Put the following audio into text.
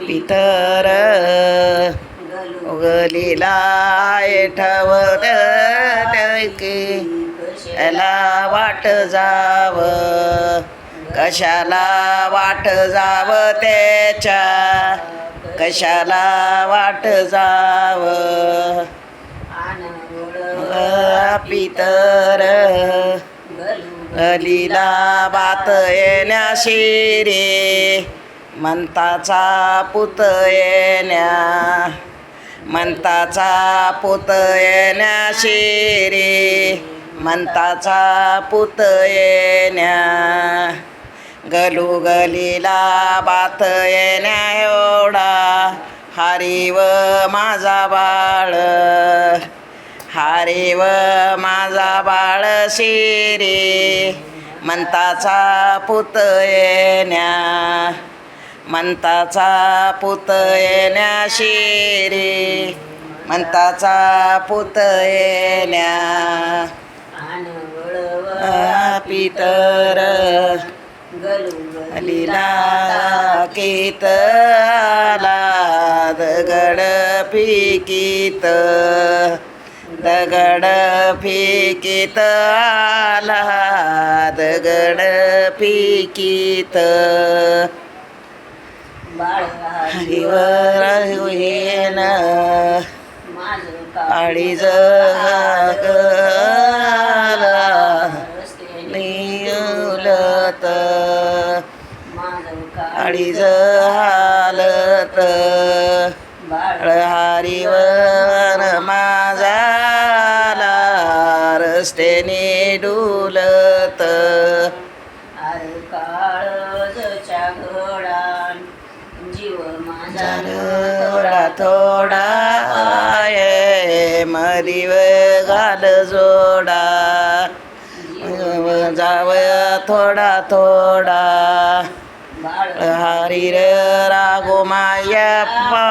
पितर उगलीला ठेवत की याला वाट जाव, कशाला वाट जाव त्याच्या, कशाला वाट जाव पितर गलीला बात येण्याशी रे, म्हणताचा पुत येण्या, म्हणताचा पुत येण्याशी रे, म्हणताचा पुत येण्या, गलू गलीला बात येण्या एवढा हरीव माझा बाळ, हरीव माझा बाळ शिरे, म्हणताचा पुत येण्या, म्हणताचा पुत येण्या शिरे, म्हणताचा पुत येण्या पितर गलीला कीत आला दगड फिकीत, दगड फिकीत आला दगड फिकीत, हरिवर होईन अडीच नियुलत, अडीच हालत हरिवर माझा रस्त्याने डुलत, काळजच्या घोडा जीव माझा थोडा थोडा मरीव घाल जोडा, जाव थोडा थोडा हरी रे रागो मायप्पा